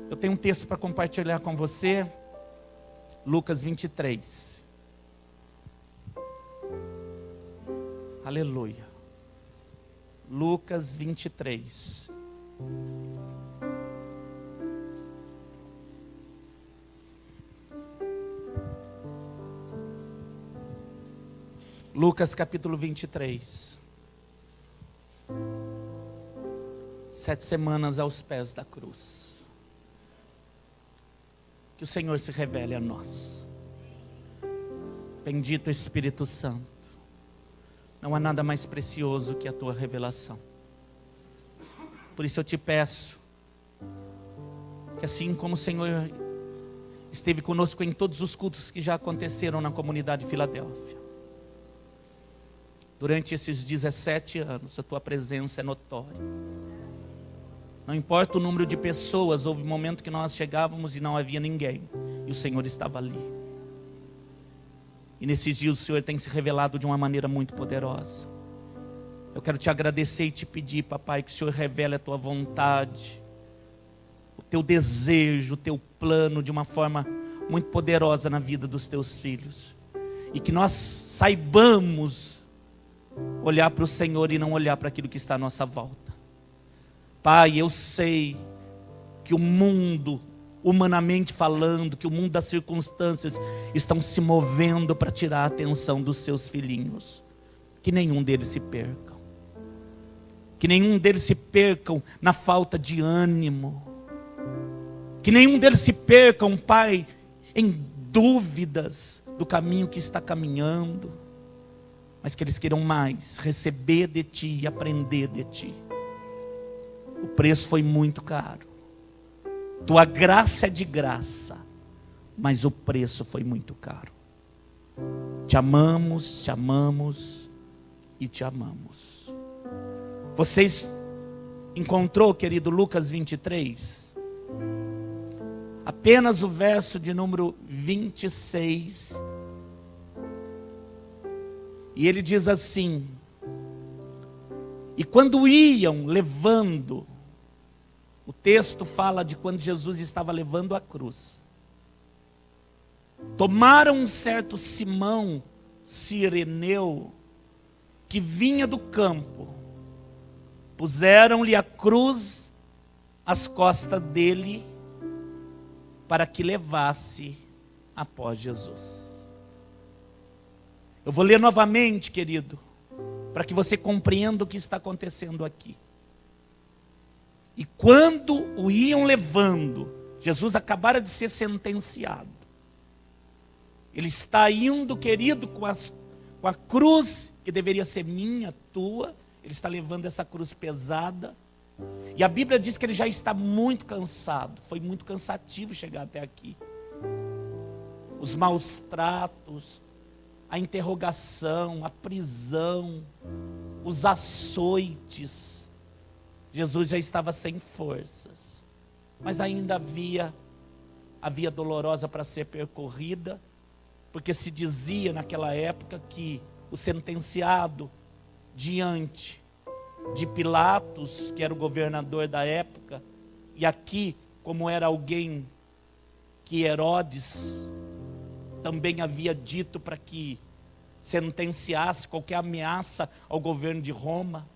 Eu tenho um texto para compartilhar com você, Lucas 23. Aleluia. Lucas 23. Lucas capítulo 23. 7 semanas aos pés da cruz. Que o Senhor se revele a nós. Bendito Espírito Santo. Não há nada mais precioso que a tua revelação. Por isso eu te peço que assim como o Senhor esteve conosco em todos os cultos que já aconteceram na comunidade de Filadélfia, durante esses 17 anos a tua presença é notória. Não importa o número de pessoas, houve um momento que nós chegávamos e não havia ninguém, e o Senhor estava ali. E nesses dias o Senhor tem se revelado de uma maneira muito poderosa. Eu quero te agradecer e te pedir, papai, que o Senhor revele a tua vontade, o teu desejo, o teu plano de uma forma muito poderosa na vida dos teus filhos. E que nós saibamos olhar para o Senhor e não olhar para aquilo que está à nossa volta. Pai, eu sei que o mundo, humanamente falando, que o mundo das circunstâncias estão se movendo para tirar a atenção dos seus filhinhos. Que nenhum deles se percam. Que nenhum deles se percam na falta de ânimo. Que nenhum deles se percam, Pai, em dúvidas do caminho que está caminhando. Mas que eles queiram mais receber de Ti e aprender de Ti. O preço foi muito caro. Tua graça é de graça, mas o preço foi muito caro. Te amamos e te amamos. Vocês encontrou, querido, Lucas 23? Apenas o verso de número 26. E ele diz assim: e quando iam levando, o texto fala de quando Jesus estava levando a cruz, tomaram um certo Simão Cireneu, que vinha do campo, puseram-lhe a cruz às costas dele, para que levasse após Jesus. Eu vou ler novamente, querido, para que você compreenda o que está acontecendo aqui. E quando o iam levando, Jesus acabara de ser sentenciado. Ele está indo, querido, com a cruz, que deveria ser minha, tua. Ele está levando essa cruz pesada. E a Bíblia diz que ele já está muito cansado. Foi muito cansativo chegar até aqui. Os maus tratos, a interrogação, a prisão, os açoites. Jesus já estava sem forças, mas ainda havia a via dolorosa para ser percorrida, porque se dizia naquela época que o sentenciado diante de Pilatos, que era o governador da época, e aqui, como era alguém que Herodes também havia dito para que sentenciasse qualquer ameaça ao governo de Roma,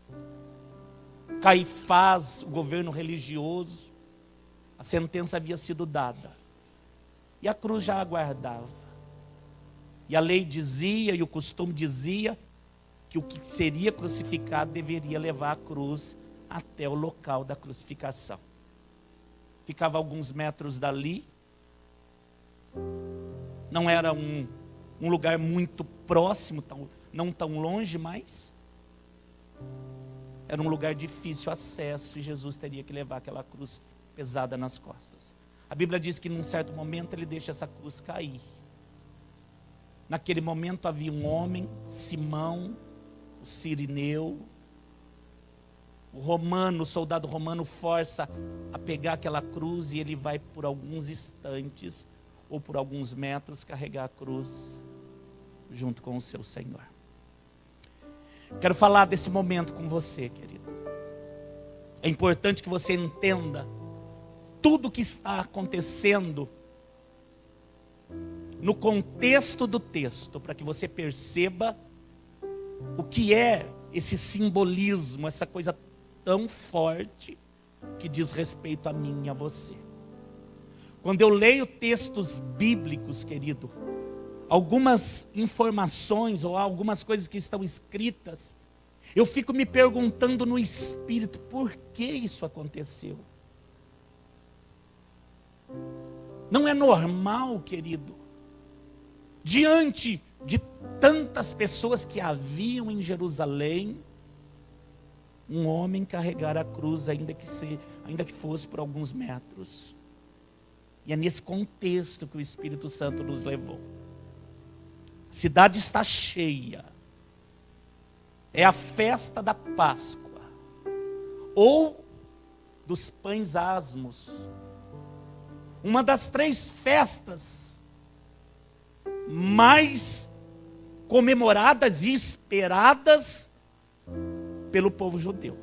Caifás, o governo religioso, a sentença havia sido dada, e a cruz já aguardava, e a lei dizia, e o costume dizia, que o que seria crucificado deveria levar a cruz até o local da crucificação. Ficava a alguns metros dali, não era um lugar muito próximo, não tão longe, mas era um lugar de difícil acesso, e Jesus teria que levar aquela cruz pesada nas costas. A Bíblia diz que num certo momento ele deixa essa cruz cair. Naquele momento havia um homem, Simão, o Cireneu, o soldado romano força a pegar aquela cruz, e ele vai por alguns instantes, ou por alguns metros, carregar a cruz junto com o seu Senhor. Quero falar desse momento com você, querido. É importante que você entenda tudo que está acontecendo no contexto do texto, para que você perceba o que é esse simbolismo, essa coisa tão forte que diz respeito a mim e a você. Quando eu leio textos bíblicos, querido, algumas informações ou algumas coisas que estão escritas, eu fico me perguntando no espírito, por que isso aconteceu? Não é normal, querido, diante de tantas pessoas que haviam em Jerusalém, um homem carregar a cruz, ainda que fosse por alguns metros. E é nesse contexto que o Espírito Santo nos levou. A cidade está cheia. É a festa da Páscoa, ou dos pães asmos. Uma das 3 festas mais comemoradas e esperadas pelo povo judeu.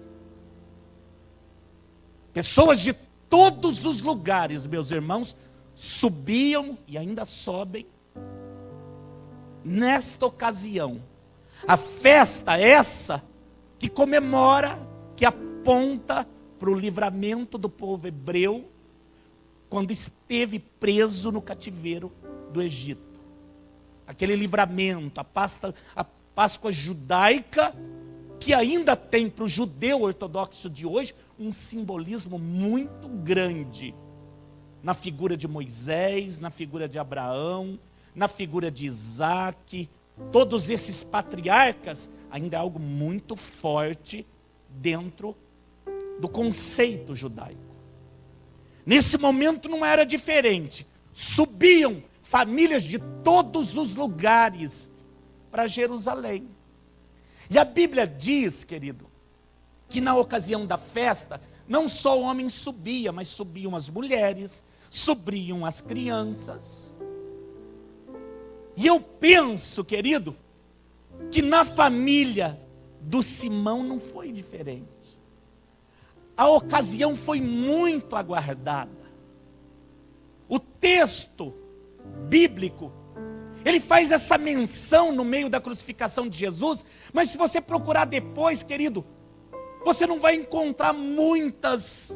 Pessoas de todos os lugares, meus irmãos, subiam e ainda sobem nesta ocasião. A festa essa que comemora, que aponta para o livramento do povo hebreu quando esteve preso no cativeiro do Egito. Aquele livramento, a Páscoa judaica, que ainda tem para o judeu ortodoxo de hoje um simbolismo muito grande na figura de Moisés, na figura de Abraão, na figura de Isaac. Todos esses patriarcas ainda é algo muito forte dentro do conceito judaico. Nesse momento não era diferente. Subiam famílias de todos os lugares para Jerusalém. E a Bíblia diz, querido, que na ocasião da festa, não só o homem subia, mas subiam as mulheres, subiam as crianças. E eu penso, querido, que na família do Simão não foi diferente. A ocasião foi muito aguardada. O texto bíblico, ele faz essa menção no meio da crucificação de Jesus, mas se você procurar depois, querido, você não vai encontrar muitas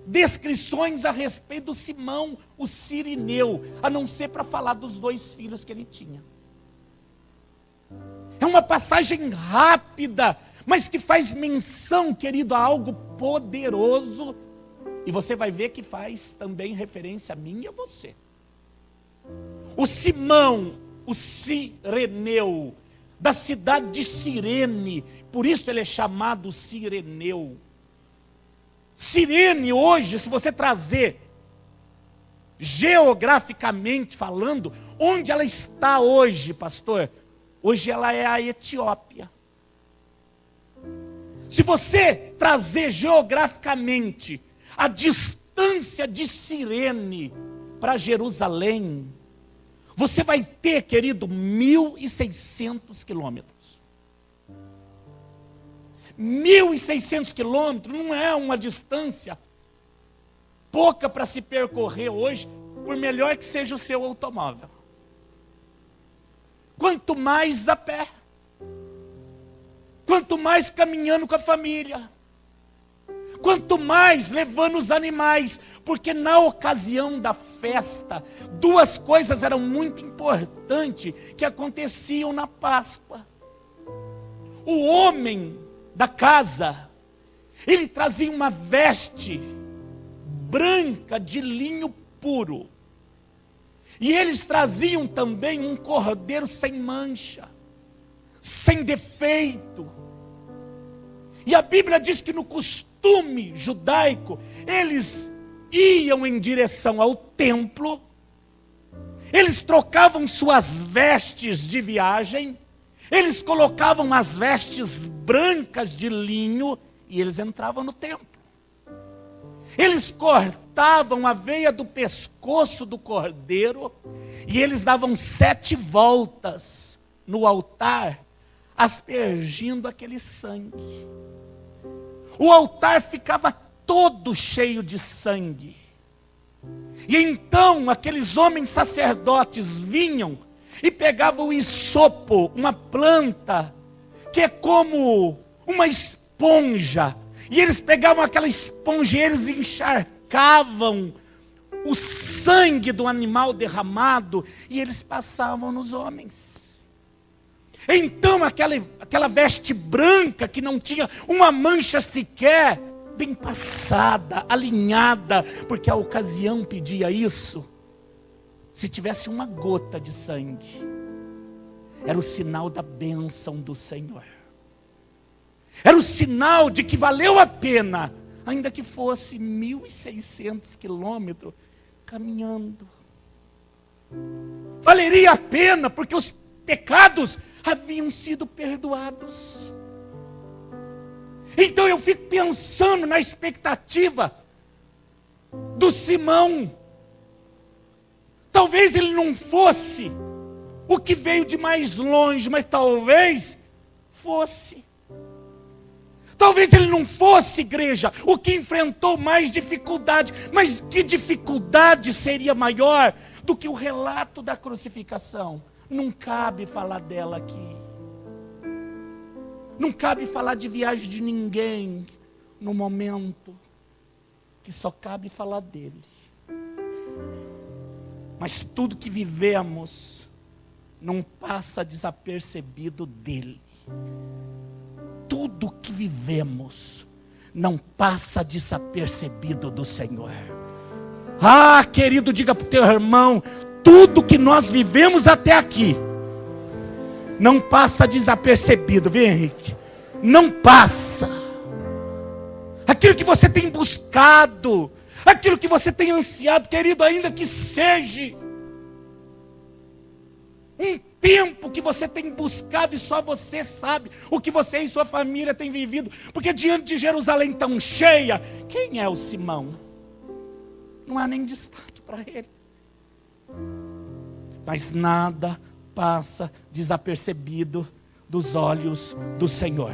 descrições a respeito do Simão, o Cirineu, a não ser para falar dos 2 filhos que ele tinha. É uma passagem rápida, mas que faz menção, querido, a algo poderoso, e você vai ver que faz também referência a mim e a você. O Simão, o Cireneu, da cidade de Cirene, por isso ele é chamado Cireneu. Cirene hoje, se você trazer geograficamente falando, onde ela está hoje, pastor? Hoje ela é a Etiópia. Se você trazer geograficamente a distância de Cirene para Jerusalém, você vai ter, querido, 1.600 quilômetros. 1.600 quilômetros não é uma distância pouca para se percorrer hoje, por melhor que seja o seu automóvel. Quanto mais a pé, quanto mais caminhando com a família, quanto mais levando os animais, porque na ocasião da festa, 2 coisas eram muito importantes que aconteciam na Páscoa. O homem da casa, ele trazia uma veste branca de linho puro, e eles traziam também um cordeiro sem mancha, sem defeito. E a Bíblia diz que no costume judaico, eles iam em direção ao templo, eles trocavam suas vestes de viagem, eles colocavam as vestes brancas de linho e eles entravam no templo. Eles cortavam a veia do pescoço do cordeiro e eles davam 7 voltas no altar, aspergindo aquele sangue. O altar ficava todo cheio de sangue. E então aqueles homens sacerdotes vinham e pegavam o hisopo, uma planta que é como uma esponja, e eles pegavam aquela esponja e eles encharcavam o sangue do animal derramado e eles passavam nos homens. Então aquela veste branca que não tinha uma mancha sequer, bem passada, alinhada, porque a ocasião pedia isso. Se tivesse uma gota de sangue, era o sinal da bênção do Senhor. Era o sinal de que valeu a pena, ainda que fosse 1.600 quilômetros caminhando. Valeria a pena, porque os pecados haviam sido perdoados. Então eu fico pensando na expectativa do Simão. Talvez ele não fosse o que veio de mais longe, mas talvez fosse. Talvez ele não fosse, igreja, o que enfrentou mais dificuldade. Mas que dificuldade seria maior do que o relato da crucificação? Não cabe falar dela aqui. Não cabe falar de viagem de ninguém no momento que só cabe falar dele. Mas tudo que vivemos não passa desapercebido dele. Tudo que vivemos não passa desapercebido do Senhor. Ah, querido, diga para o teu irmão, tudo que nós vivemos até aqui não passa desapercebido, viu, Henrique? Não passa. Aquilo que você tem buscado, aquilo que você tem ansiado, querido, ainda que seja um tempo que você tem buscado e só você sabe o que você e sua família têm vivido, porque diante de Jerusalém tão cheia, quem é o Simão? Não há nem destaque para ele. Mas nada passa desapercebido dos olhos do Senhor.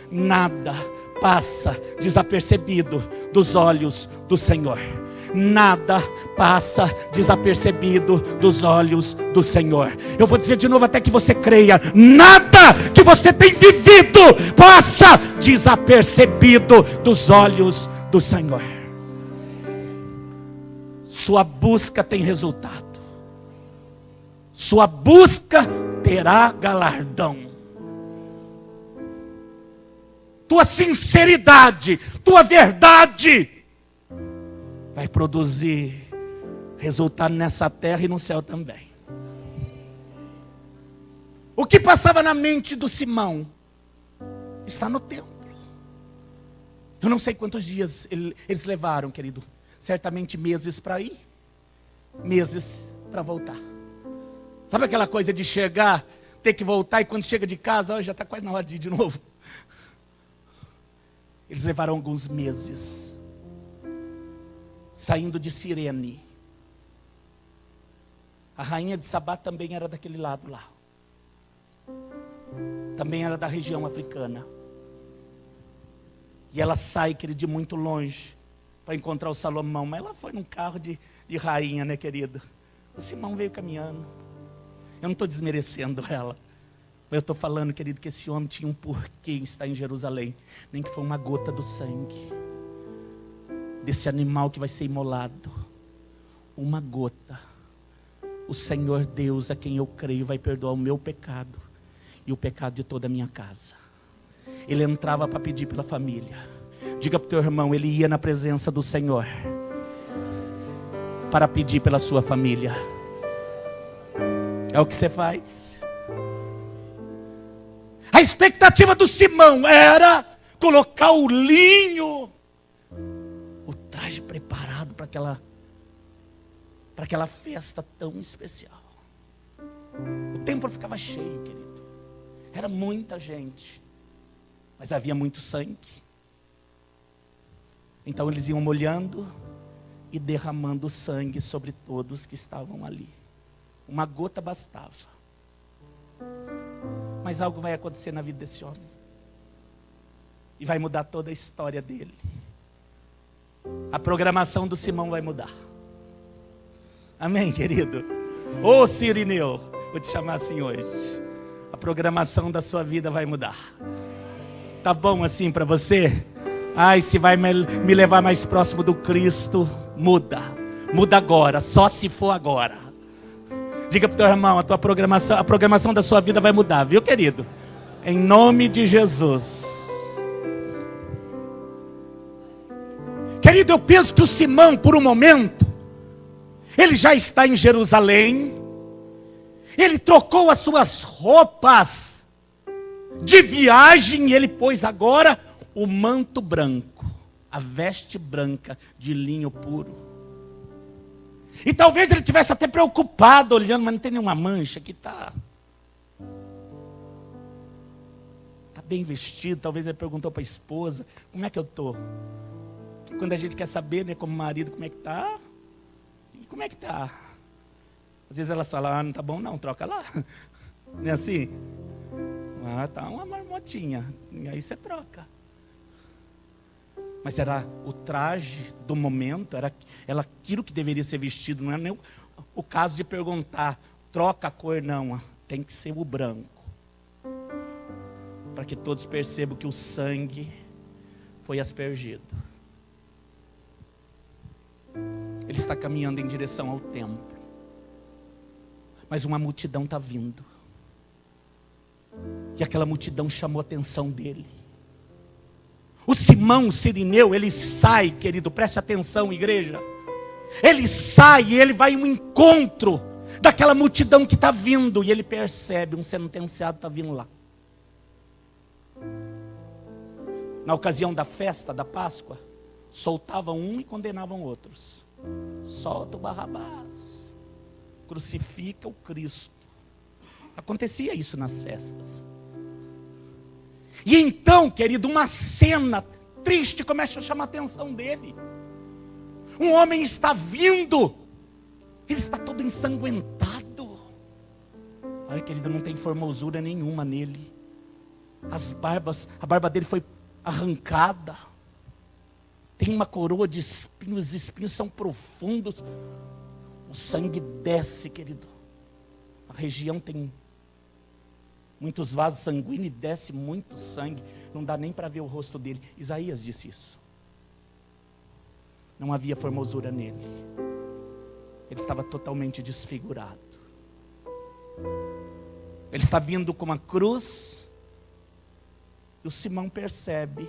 Nada passa desapercebido dos olhos do Senhor. Nada passa desapercebido dos olhos do Senhor. Eu vou dizer de novo até que você creia. Nada que você tem vivido passa desapercebido dos olhos do Senhor. Sua busca tem resultado. Sua busca terá galardão. Tua sinceridade, tua verdade vai produzir resultado nessa terra e no céu também. O que passava na mente do Simão está no templo. Eu não sei quantos dias eles levaram, querido. Certamente meses para ir, meses para voltar. Sabe aquela coisa de chegar, ter que voltar, e quando chega de casa, já está quase na hora de ir de novo. Eles levaram alguns meses, saindo de Cirene. A rainha de Sabá também era daquele lado lá. Também era da região africana. E ela sai, querido, de muito longe, para encontrar o Salomão. Mas ela foi num carro de rainha, né, querido? O Simão veio caminhando. Eu não estou desmerecendo ela. Eu estou falando, querido, que esse homem tinha um porquê em estar em Jerusalém. Nem que foi uma gota do sangue desse animal que vai ser imolado. Uma gota. O Senhor Deus, a quem eu creio, vai perdoar o meu pecado e o pecado de toda a minha casa. Ele entrava para pedir pela família. Diga para o teu irmão, ele ia na presença do Senhor para pedir pela sua família. É o que você faz. A expectativa do Simão era colocar o linho, o traje preparado para aquela festa tão especial. O templo ficava cheio, querido. Era muita gente, mas havia muito sangue. Então eles iam molhando e derramando sangue sobre todos que estavam ali. Uma gota bastava. Mas algo vai acontecer na vida desse homem. E vai mudar toda a história dele. a programação do Simão vai mudar. Amém, querido? Ô Cirineu, vou te chamar assim hoje. A programação da sua vida vai mudar. Tá bom assim para você? Ai, se vai me levar mais próximo do Cristo, muda. Muda agora, só se for agora. Diga para o teu irmão, a programação da sua vida vai mudar, viu, querido? Em nome de Jesus. Querido, eu penso que o Simão, por um momento, ele já está em Jerusalém. Ele trocou as suas roupas de viagem e ele pôs agora o manto branco, a veste branca de linho puro. E talvez ele tivesse até preocupado, olhando, mas não tem nenhuma mancha, aqui está bem vestido. Talvez ele perguntou para a esposa, como é que eu estou? Quando a gente quer saber, né, como marido, como é que está? E como é que está? Às vezes elas falam, não está bom não, troca lá. Não é assim? Tá uma marmotinha, e aí você troca. Mas era o traje do momento, era aquilo que deveria ser vestido. Não é nem o caso de perguntar, troca a cor, não. Tem que ser o branco. Para que todos percebam que o sangue foi aspergido. Ele está caminhando em direção ao templo. Mas uma multidão está vindo. E aquela multidão chamou a atenção dele. O Simão Cirineu, ele sai, querido, preste atenção, igreja. Ele sai e ele vai ao encontro daquela multidão que está vindo. E ele percebe, um sentenciado está vindo lá. Na ocasião da festa, da Páscoa, soltavam um e condenavam outros. Solta o Barrabás, crucifica o Cristo. Acontecia isso nas festas. E então, querido, uma cena triste começa a chamar a atenção dele. Um homem está vindo, ele está todo ensanguentado. Ai, querido, não tem formosura nenhuma nele. A barba dele foi arrancada. Tem uma coroa de espinhos, os espinhos são profundos. O sangue desce, querido. A região tem muitos vasos sanguíneos e desce muito sangue. Não dá nem para ver o rosto dele. Isaías disse isso. Não havia formosura nele. Ele estava totalmente desfigurado. Ele está vindo com uma cruz. E o Simão percebe.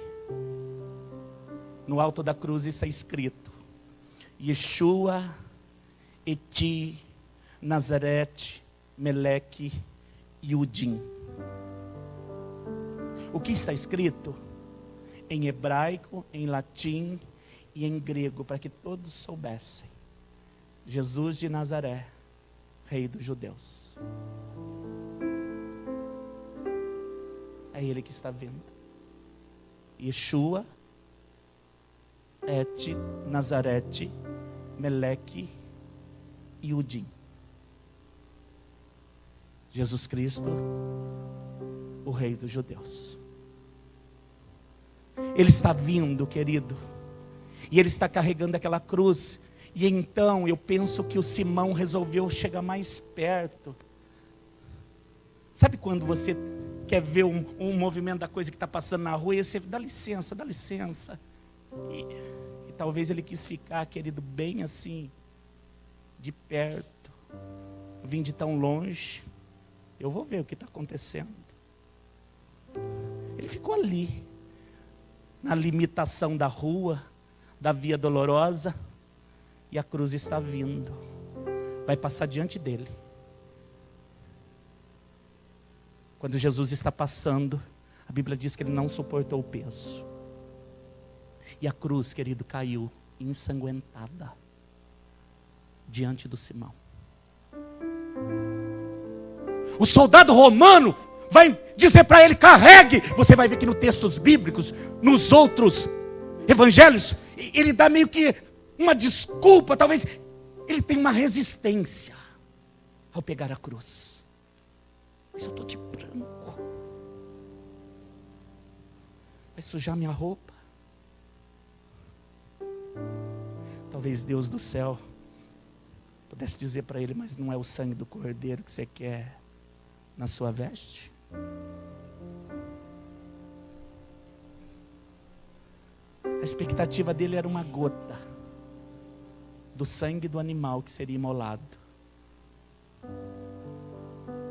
No alto da cruz está escrito: Yeshua, Eti, Nazarete, Meleque, Yudim. O que está escrito? Em hebraico, em latim e em grego, para que todos soubessem. Jesus de Nazaré, Rei dos Judeus. É Ele que está vindo. Yeshua, Et, Nazarete, Meleque e Yudim. Jesus Cristo, o Rei dos Judeus. Ele está vindo, querido, e ele está carregando aquela cruz. E então eu penso que o Simão resolveu chegar mais perto. Sabe quando você quer ver um movimento da coisa que está passando na rua e você dá licença, dá licença. E talvez ele quis ficar, querido, bem assim, de perto. Vim de tão longe, eu vou ver o que está acontecendo. Ele ficou ali, na limitação da rua, da via dolorosa, e a cruz está vindo, vai passar diante dele. Quando Jesus está passando, a Bíblia diz que ele não suportou o peso. E a cruz, querido, caiu ensanguentada diante do Simão. O soldado romano vai dizer para ele: carregue. Você vai ver que no textos bíblicos, nos outros evangelhos, ele dá meio que uma desculpa. Talvez ele tenha uma resistência ao pegar a cruz. Mas eu estou de branco, vai sujar minha roupa. Talvez Deus do céu pudesse dizer para ele: mas não é o sangue do cordeiro que você quer na sua veste? A expectativa dele era uma gota do sangue do animal que seria imolado.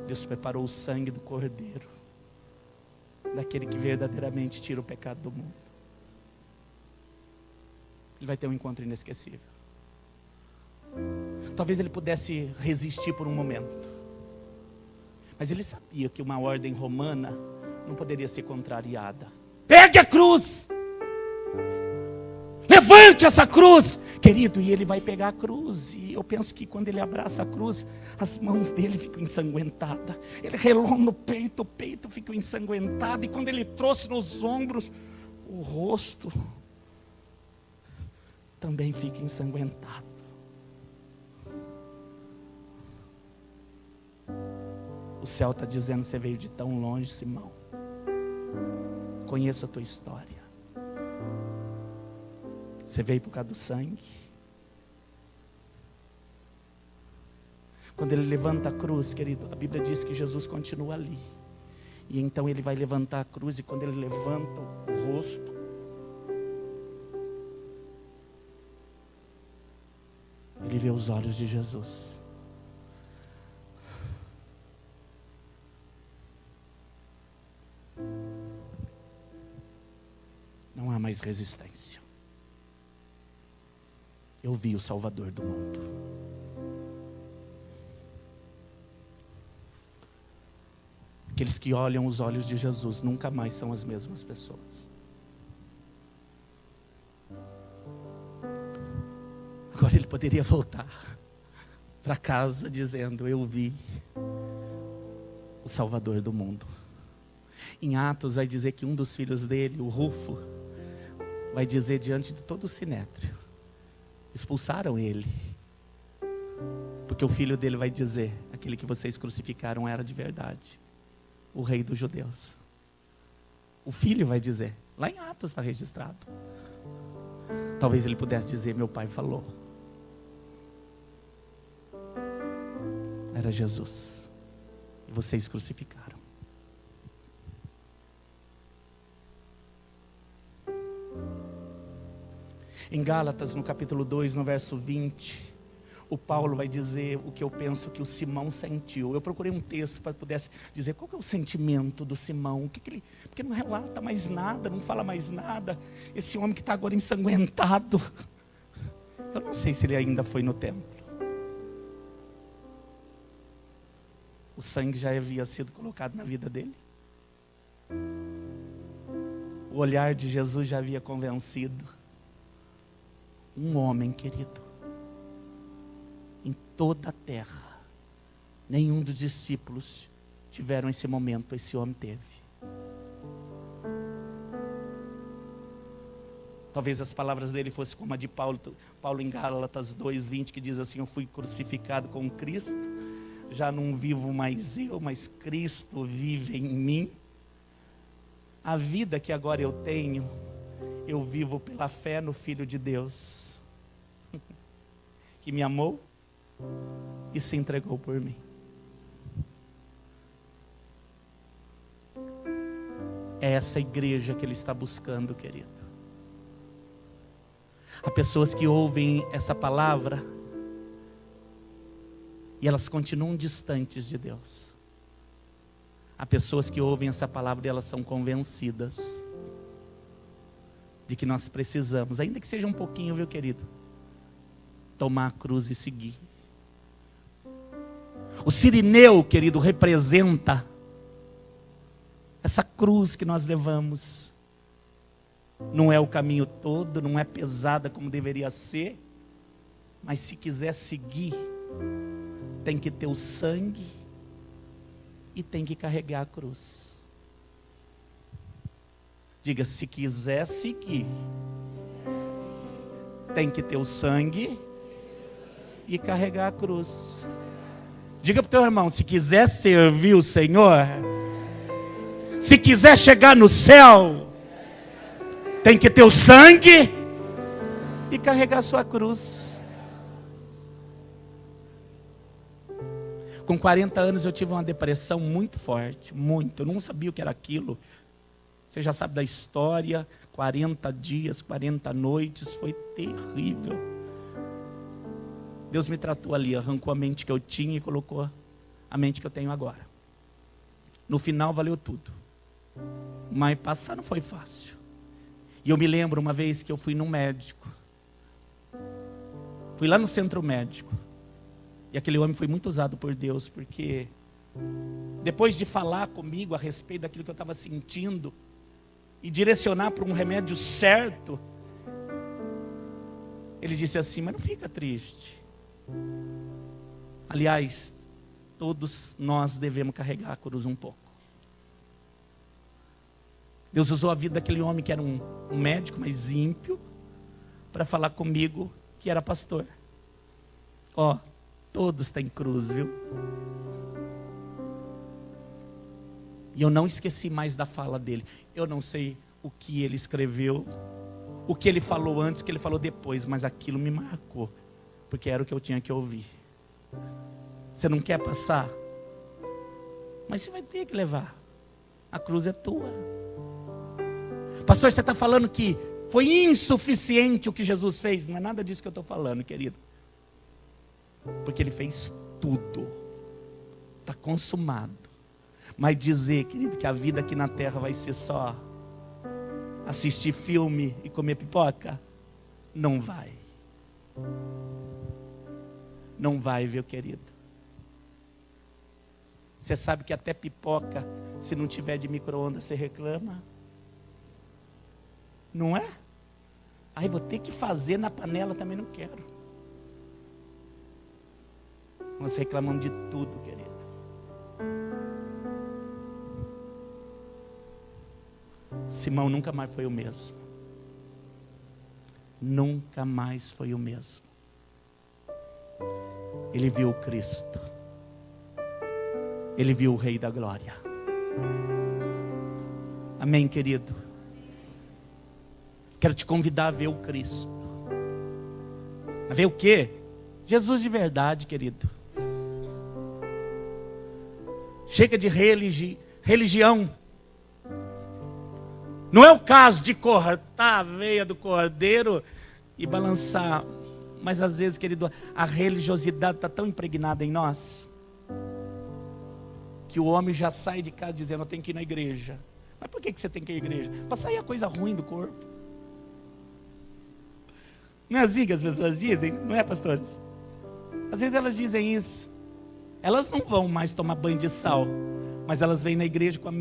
Deus preparou o sangue do cordeiro, daquele que verdadeiramente tira o pecado do mundo. Ele vai ter um encontro inesquecível. Talvez ele pudesse resistir por um momento, mas ele sabia que uma ordem romana não poderia ser contrariada. Pegue a cruz! Levante essa cruz, querido, e ele vai pegar a cruz. E eu penso que quando ele abraça a cruz, as mãos dele ficam ensanguentadas. Ele relou no peito, o peito ficou ensanguentado. E quando ele trouxe nos ombros, o rosto também fica ensanguentado. O céu está dizendo: você veio de tão longe, Simão. Conheço a tua história. Você veio por causa do sangue. Quando ele levanta a cruz, querido, a Bíblia diz que Jesus continua ali. E então ele vai levantar a cruz, e quando ele levanta o rosto, ele vê os olhos de Jesus. Não há mais resistência. Eu vi o Salvador do mundo. Aqueles que olham os olhos de Jesus nunca mais são as mesmas pessoas. Agora ele poderia voltar para casa dizendo: eu vi o Salvador do mundo. Em Atos vai dizer que um dos filhos dele, o Rufo, vai dizer diante de todo o sinédrio: expulsaram ele, porque o filho dele vai dizer: aquele que vocês crucificaram era de verdade, o rei dos judeus. O filho vai dizer, lá em Atos está registrado. Talvez ele pudesse dizer: meu pai falou. Era Jesus, e vocês crucificaram. Em Gálatas, no capítulo 2, no verso 20, o Paulo vai dizer o que eu penso que o Simão sentiu. Eu procurei um texto para pudesse dizer qual que é o sentimento do Simão. Porque não relata mais nada, não fala mais nada. Esse homem que está agora ensanguentado. Eu não sei se ele ainda foi no templo. O sangue já havia sido colocado na vida dele. O olhar de Jesus já havia convencido. Um homem, querido, em toda a terra, nenhum dos discípulos tiveram esse momento, esse homem teve. Talvez as palavras dele fossem como a de Paulo em Gálatas 2:20, que diz assim: eu fui crucificado com Cristo, já não vivo mais eu, mas Cristo vive em mim. A vida que agora eu tenho, eu vivo pela fé no Filho de Deus, que me amou e se entregou por mim. É essa igreja que ele está buscando, querido. Há pessoas que ouvem essa palavra e elas continuam distantes de Deus. Há pessoas que ouvem essa palavra e elas são convencidas de que nós precisamos, ainda que seja um pouquinho, viu, querido, tomar a cruz e seguir. O cirineu, querido, representa essa cruz que nós levamos. Não é o caminho todo, não é pesada como deveria ser, mas se quiser seguir, tem que ter o sangue e tem que carregar a cruz. Diga: se quiser seguir, tem que ter o sangue e carregar a cruz. Diga para o teu irmão: se quiser servir o Senhor, se quiser chegar no céu, tem que ter o sangue e carregar a sua cruz. Com 40 anos eu tive uma depressão muito forte, muito. Eu não sabia o que era aquilo. Você já sabe da história, 40 dias, 40 noites, foi terrível. Deus me tratou ali, arrancou a mente que eu tinha e colocou a mente que eu tenho agora. No final valeu tudo. Mas passar não foi fácil. E eu me lembro uma vez que eu fui num médico. Fui lá no centro médico. E aquele homem foi muito usado por Deus, porque depois de falar comigo a respeito daquilo que eu estava sentindo, e direcionar para um remédio certo, ele disse assim: mas não fica triste. Aliás, todos nós devemos carregar a cruz um pouco. Deus usou a vida daquele homem que era um médico, mas ímpio, para falar comigo que era pastor. Ó, todos têm cruz, viu? E eu não esqueci mais da fala dele. Eu não sei o que ele escreveu, o que ele falou antes, o que ele falou depois, mas aquilo me marcou, porque era o que eu tinha que ouvir. Você não quer passar? Mas você vai ter que levar. A cruz é tua. Pastor, você está falando que foi insuficiente o que Jesus fez? Não é nada disso que eu estou falando, querido. Porque ele fez tudo. Está consumado. Mas dizer, querido, que a vida aqui na terra vai ser só assistir filme e comer pipoca? Não vai. Não vai, viu, querido? Você sabe que até pipoca, se não tiver de micro-ondas, você reclama? Não é? Aí vou ter que fazer na panela, também não quero. Nós reclamamos de tudo, querido. Simão nunca mais foi o mesmo. Nunca mais foi o mesmo. Ele viu o Cristo. Ele viu o Rei da Glória. Amém, querido? Quero te convidar a ver o Cristo. A ver o quê? Jesus de verdade, querido. Chega de religião. Não é o caso de cortar a veia do cordeiro e balançar. Mas às vezes, querido, a religiosidade está tão impregnada em nós, que o homem já sai de casa dizendo: eu tenho que ir na igreja. Mas por que você tem que ir à igreja? Para sair a coisa ruim do corpo. Não é assim que as pessoas dizem? Não é, pastores? Às vezes elas dizem isso. Elas não vão mais tomar banho de sal, mas elas vêm na igreja com o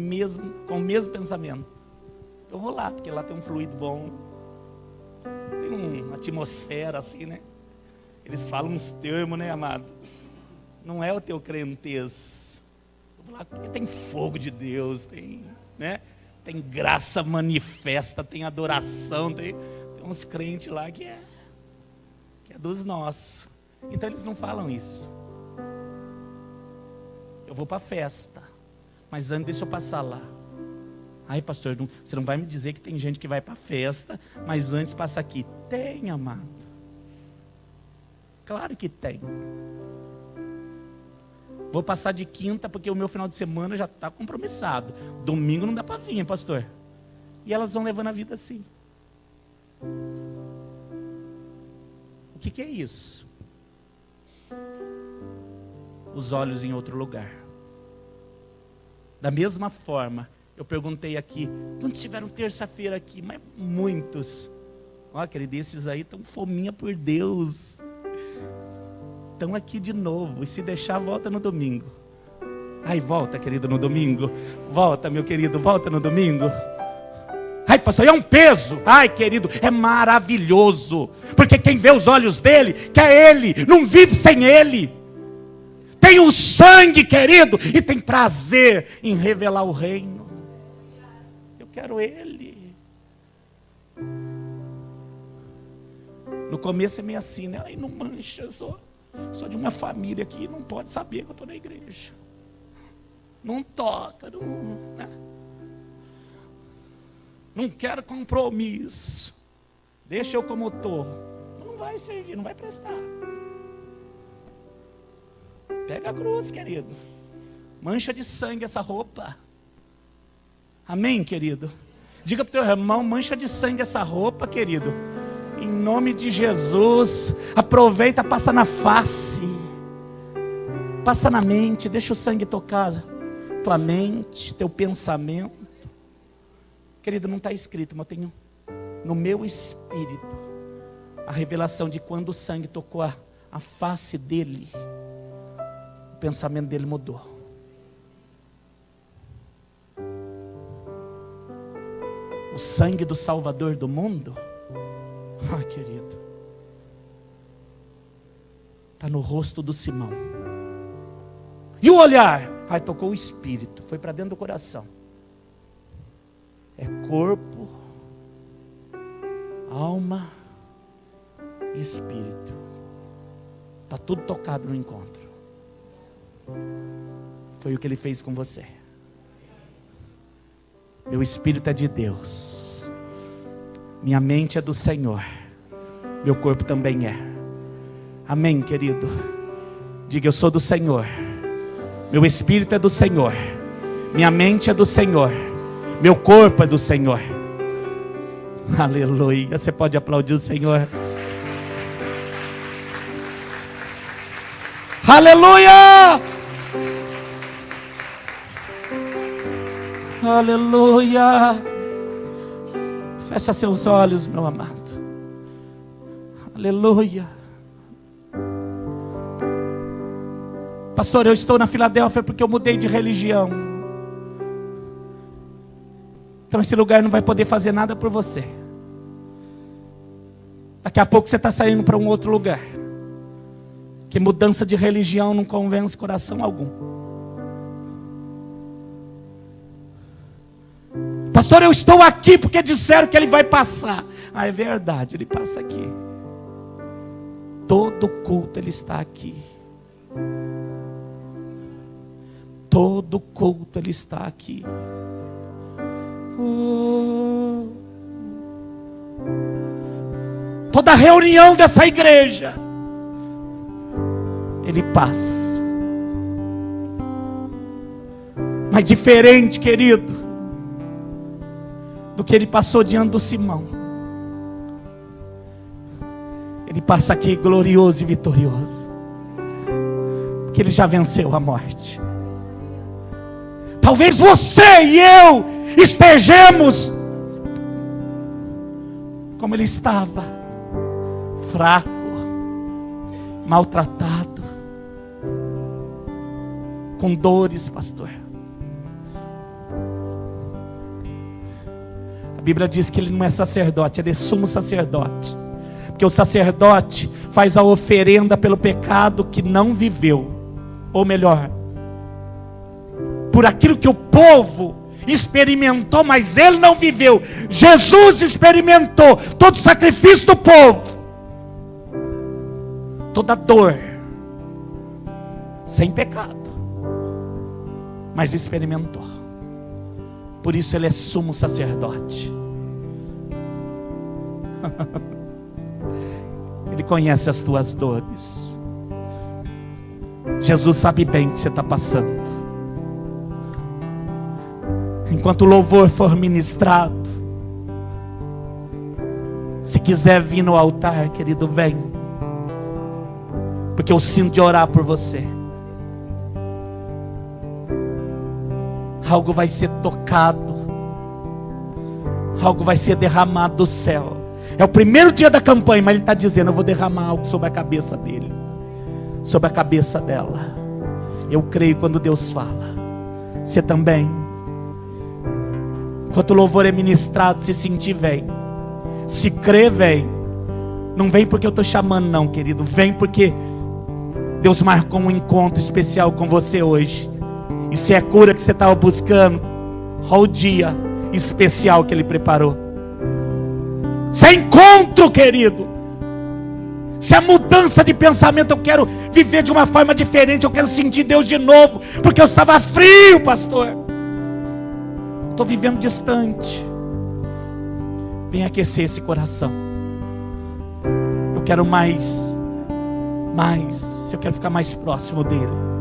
mesmo pensamento. Eu vou lá, porque lá tem um fluido bom, tem uma atmosfera assim, né? Eles falam uns termos, né, amado? Não é o teu crentez. Eu vou lá porque tem fogo de Deus, tem, né? Tem graça manifesta, tem adoração, tem uns crentes lá que é dos nossos. Então eles não falam isso. Eu vou para a festa, mas antes deixa eu passar lá. Ai, pastor, você não vai me dizer que tem gente que vai para a festa, mas antes passa aqui. Tem, amado. Claro que tem. Vou passar de quinta porque o meu final de semana já está compromissado. Domingo não dá para vir, pastor. E elas vão levando a vida assim. O que é isso? Os olhos em outro lugar. Da mesma forma, eu perguntei aqui, quantos tiveram terça-feira aqui? Mas muitos. Ó, querido, esses aí estão fominha por Deus. Estão aqui de novo. E se deixar, volta no domingo. Ai, volta, querido, no domingo. Volta, meu querido, volta no domingo. Ai, pastor, é um peso. Ai, querido, é maravilhoso. Porque quem vê os olhos dele, quer ele, não vive sem ele. Tem o sangue, querido, e tem prazer em revelar o reino. Eu quero ele. No começo é meio assim, né? Ai, não mancha, eu sou de uma família que não pode saber que eu estou na igreja. Não toca, né? Não quero compromisso. Deixa eu como estou. vai servir, não vai prestar. Pega a cruz, querido. Mancha de sangue essa roupa. Amém, querido? Diga para o teu irmão, mancha de sangue essa roupa, querido. Em nome de Jesus. Aproveita, passa na face. Passa na mente, deixa o sangue tocar tua mente, teu pensamento. Querido, não está escrito, mas eu tenho no meu espírito a revelação de quando o sangue tocou a face dele, o pensamento dele mudou. O sangue do Salvador do mundo, querido, está no rosto do Simão. E o olhar? Tocou o espírito, foi para dentro do coração. É corpo, alma e espírito. Está tudo tocado no encontro. Foi o que ele fez com você. Meu espírito é de Deus. Minha mente é do Senhor. Meu corpo também é. Amém, querido? Diga, eu sou do Senhor. Meu espírito é do Senhor. Minha mente é do Senhor. Meu corpo é do Senhor. Aleluia. Você pode aplaudir o Senhor. Aleluia. Aleluia. Fecha seus olhos, meu amado. Aleluia. Pastor, eu estou na Filadélfia porque eu mudei de religião. Então esse lugar não vai poder fazer nada por você. Daqui a pouco você está saindo para um outro lugar. Que mudança de religião não convence coração algum. Pastor, eu estou aqui porque disseram que ele vai passar. É verdade, ele passa aqui. Todo culto ele está aqui. Todo culto ele está aqui. Toda reunião dessa igreja ele passa. Mas diferente, querido, do que ele passou diante do Simão. Ele passa aqui glorioso e vitorioso, porque ele já venceu a morte. Talvez você e eu estejamos como ele estava, fraco, maltratado, com dores, pastor. A Bíblia diz que ele não é sacerdote, ele é sumo sacerdote. Porque o sacerdote faz a oferenda pelo pecado que não viveu. Ou melhor, por aquilo que o povo experimentou, mas ele não viveu. Jesus experimentou todo o sacrifício do povo, toda dor, sem pecado, mas experimentou. Por isso ele é sumo sacerdote. Ele conhece as tuas dores. Jesus sabe bem o que você está passando. Enquanto o louvor for ministrado, se quiser vir no altar, querido, vem. Porque eu sinto de orar por você. Algo vai ser tocado, algo vai ser derramado do céu. É o primeiro dia da campanha, mas ele está dizendo: eu vou derramar algo sobre a cabeça dele, sobre a cabeça dela. Eu creio quando Deus fala. Você também. Enquanto o louvor é ministrado, se sentir, vem. Se crer, vem. Não vem porque eu estou chamando, não, querido. Vem porque Deus marcou um encontro especial com você hoje. E se é cura que você estava buscando, olha o dia especial que Ele preparou. Se é encontro, querido. Se é mudança de pensamento, eu quero viver de uma forma diferente. Eu quero sentir Deus de novo, porque eu estava frio, pastor. Estou vivendo distante. Vem aquecer esse coração. Eu quero mais, eu quero ficar mais próximo dele.